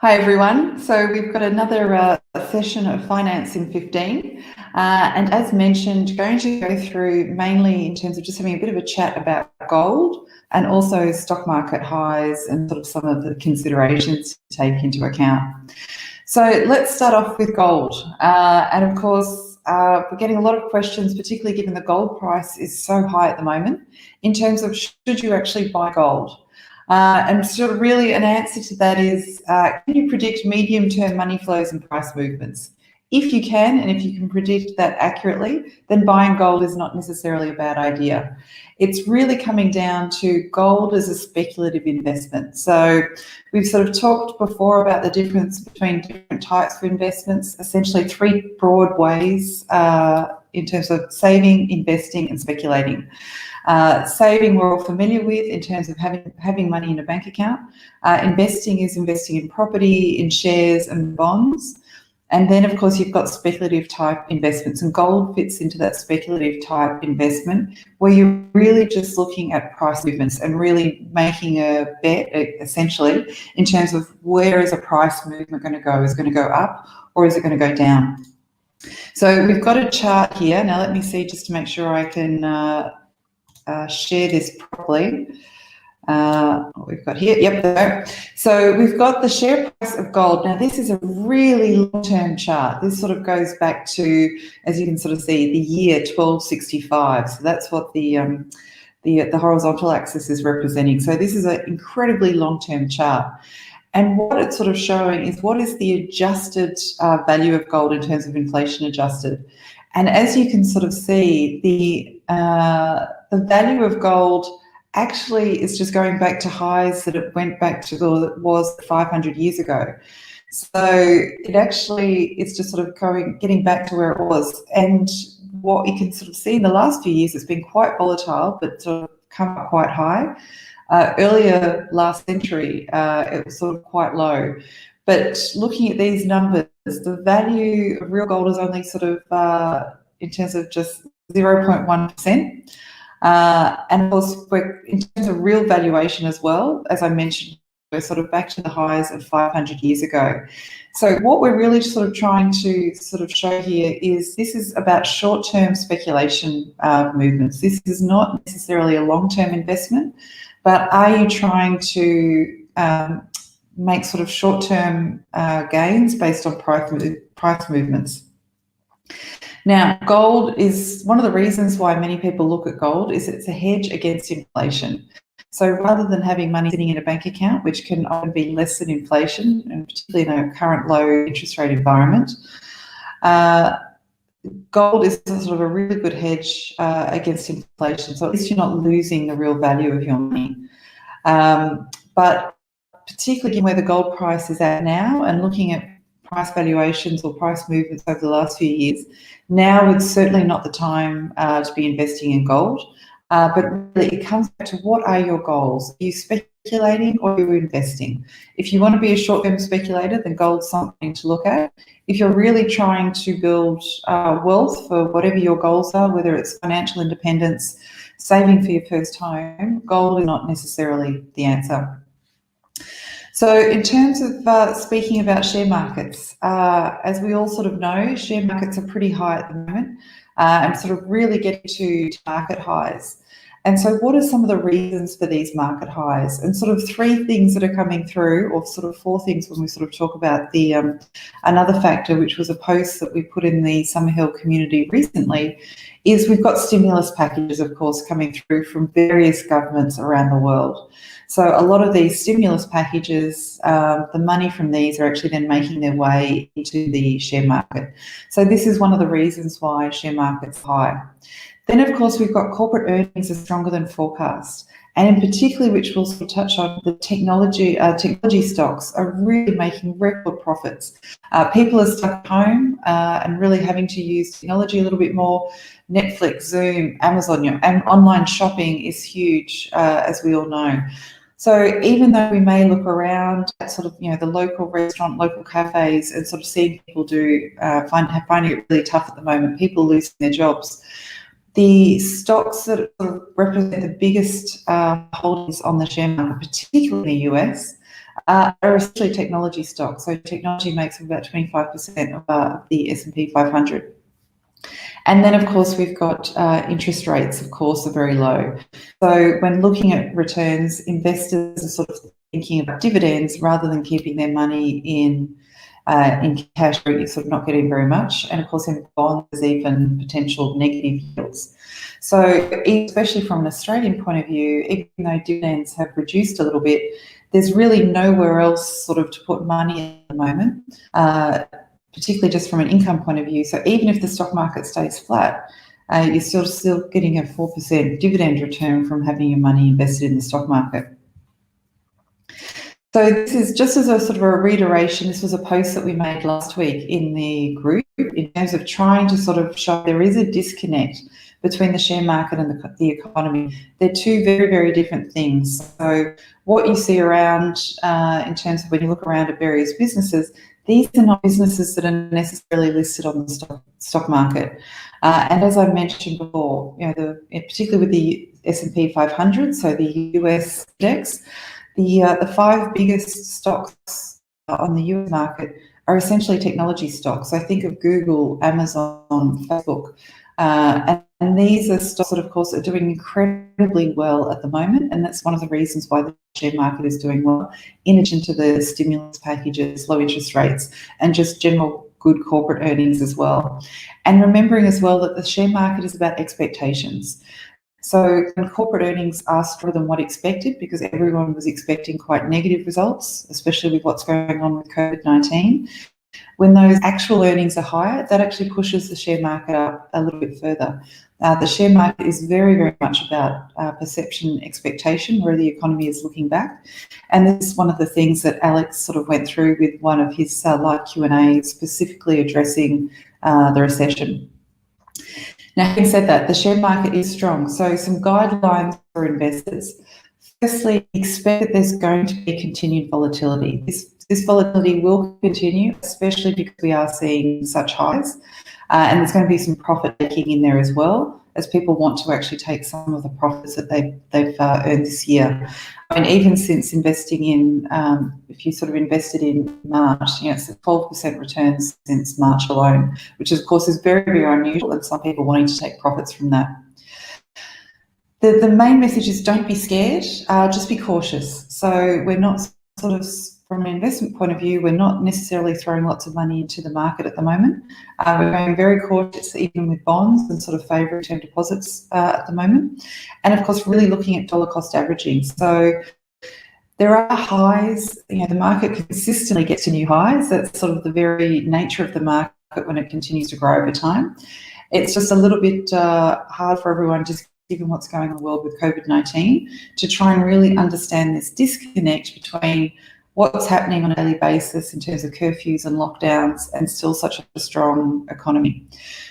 Hi everyone. So we've got another session of Finance in 15. And as mentioned, going to go through mainly in terms of just having a bit of a chat about gold and also stock market highs and sort of some of the considerations to take into account. So let's start off with gold. And of course, we're getting a lot of questions, particularly given the gold price is so high at the moment, in terms of should you actually buy gold? And sort of really an answer to that is, can you predict medium-term money flows and price movements? If you can, and if you can predict that accurately, then buying gold is not necessarily a bad idea. It's really coming down to gold as a speculative investment. So we've sort of talked before about the difference between different types of investments, essentially three broad ways in terms of saving, investing, and speculating. Saving we're all familiar with in terms of having money in a bank account. Investing is investing in property, in shares and bonds. And then, of course, you've got speculative type investments, and gold fits into that speculative type investment where you're really just looking at price movements and really making a bet, essentially, in terms of where is a price movement going to go? Is it going to go up or is it going to go down? So we've got a chart here. Now, let me see just to make sure I can share this properly. What we've got here, yep, there. So we've got the share price of gold. Now this is a really long-term chart. This sort of goes back to, as you can sort of see, the year 1265. So that's what the horizontal axis is representing. So this is an incredibly long-term chart. And what it's sort of showing is what is the adjusted value of gold in terms of inflation adjusted. And as you can sort of see, the value of gold actually is just going back to highs that it went back to, or it was 500 years ago. So it actually, it's just sort of getting back to where it was. And what you can sort of see in the last few years, it's been quite volatile, but sort of come up quite high. Earlier last century, it was sort of quite low. But looking at these numbers, the value of real gold is only sort of, in terms of just 0.1%. And of course, in terms of real valuation as well, as I mentioned, we're sort of back to the highs of 500 years ago. So what we're really sort of trying to sort of show here is this is about short-term speculation movements. This is not necessarily a long-term investment, but are you trying to make sort of short-term gains based on price movements? Now, gold is one of the reasons why many people look at gold is it's a hedge against inflation. So rather than having money sitting in a bank account, which can often be less than inflation, and particularly in a current low interest rate environment, gold is sort of a really good hedge against inflation. So at least you're not losing the real value of your money. But particularly given where the gold price is at now and looking at price valuations or price movements over the last few years, now it's certainly not the time to be investing in gold. But really it comes back to what are your goals? Are you speculating or are you investing? If you want to be a short-term speculator, then gold's something to look at. If you're really trying to build wealth for whatever your goals are, whether it's financial independence, saving for your first home, gold is not necessarily the answer. So in terms of speaking about share markets, as we all sort of know, share markets are pretty high at the moment and sort of really getting to market highs. And so what are some of the reasons for these market highs? And sort of three things that are coming through, or sort of four things when we sort of talk about the another factor, which was a post that we put in the Summerhill community recently, is we've got stimulus packages, of course, coming through from various governments around the world. So a lot of these stimulus packages, the money from these are actually then making their way into the share market. So this is one of the reasons why share market's high. Then, of course, we've got corporate earnings are stronger than forecast. And in particular, which we'll sort of touch on, the technology stocks are really making record profits. People are stuck home and really having to use technology a little bit more. Netflix, Zoom, Amazon, and online shopping is huge, as we all know. So even though we may look around at sort of, the local restaurant, local cafes and sort of seeing people finding it really tough at the moment, people losing their jobs, the stocks that sort of represent the biggest holdings on the share market, particularly in the US, are essentially technology stocks. So technology makes up about 25% of the S&P 500. And then, of course, we've got interest rates, of course, are very low. So when looking at returns, investors are sort of thinking about dividends rather than keeping their money in cash where you're sort of not getting very much. And of course, in bonds, there's even potential negative yields. So especially from an Australian point of view, even though dividends have reduced a little bit, there's really nowhere else sort of to put money at the moment, particularly just from an income point of view. So even if the stock market stays flat, you're still getting a 4% dividend return from having your money invested in the stock market. So this is just as a sort of a reiteration. This was a post that we made last week in the group in terms of trying to sort of show there is a disconnect between the share market and the economy. They're two very, very different things. So what you see around in terms of when you look around at various businesses, these are not businesses that are necessarily listed on the stock market. And as I mentioned before, particularly with the S&P 500, so the US index, the 5 biggest stocks on the US market are essentially technology stocks. So think of Google, Amazon, Facebook, and these are stocks that, of course, are doing incredibly well at the moment, and that's one of the reasons why the share market is doing well, in addition to the stimulus packages, low interest rates, and just general good corporate earnings as well. And remembering as well that the share market is about expectations. So when corporate earnings are stronger than what expected, because everyone was expecting quite negative results, especially with what's going on with COVID-19, when those actual earnings are higher, that actually pushes the share market up a little bit further. The share market is very, very much about perception, expectation, where the economy is looking back. And this is one of the things that Alex sort of went through with one of his live Q&A, specifically addressing the recession. Now, having said that, the share market is strong. So some guidelines for investors. Firstly, expect that there's going to be continued volatility. This volatility will continue, especially because we are seeing such highs. And there's going to be some profit taking in there as well, as people want to actually take some of the profits that they've earned this year. I mean, even since investing in, if you sort of invested in March, it's a 12% returns since March alone, which of course is very, very unusual, and some people wanting to take profits from that. The main message is don't be scared, just be cautious. So we're not sort of, from an investment point of view, we're not necessarily throwing lots of money into the market at the moment. We're going very cautious, even with bonds, and sort of favouring term deposits at the moment. And of course, really looking at dollar cost averaging. So there are highs, the market consistently gets to new highs. That's sort of the very nature of the market when it continues to grow over time. It's just a little bit hard for everyone, just given what's going on in the world with COVID-19, to try and really understand this disconnect between what's happening on a daily basis in terms of curfews and lockdowns and still such a strong economy.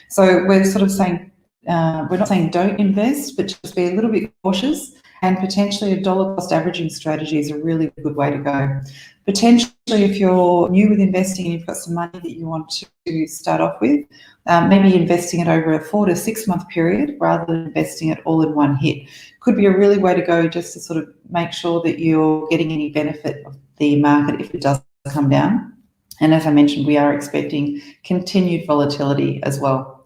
So we're sort of saying, we're not saying don't invest, but just be a little bit cautious, and potentially a dollar cost averaging strategy is a really good way to go. Potentially, if you're new with investing and you've got some money that you want to start off with, maybe investing it over a 4 to 6 month period rather than investing it all in one hit could be a really way to go, just to sort of make sure that you're getting any benefit of the market if it does come down. And as I mentioned, we are expecting continued volatility as well.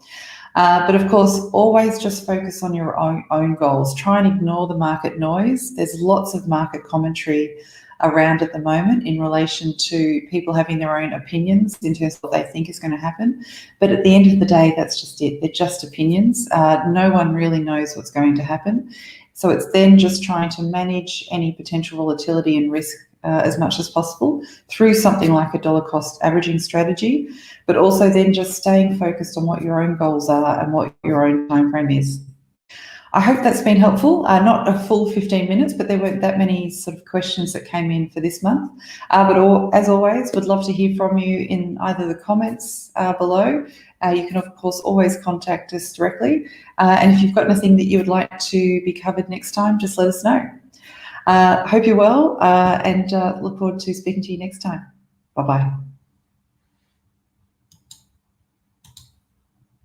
But of course, always just focus on your own goals. Try and ignore the market noise. There's lots of market commentary around at the moment in relation to people having their own opinions in terms of what they think is going to happen. But at the end of the day, that's just it. They're just opinions. No one really knows what's going to happen. So it's then just trying to manage any potential volatility and risk as much as possible through something like a dollar cost averaging strategy, but also then just staying focused on what your own goals are and what your own time frame is. I hope that's been helpful. Not a full 15 minutes, but there weren't that many sort of questions that came in for this month. But as always, would love to hear from you in either the comments below. You can, of course, always contact us directly. And if you've got anything that you would like to be covered next time, just let us know. Hope you're well, and look forward to speaking to you next time. Bye-bye.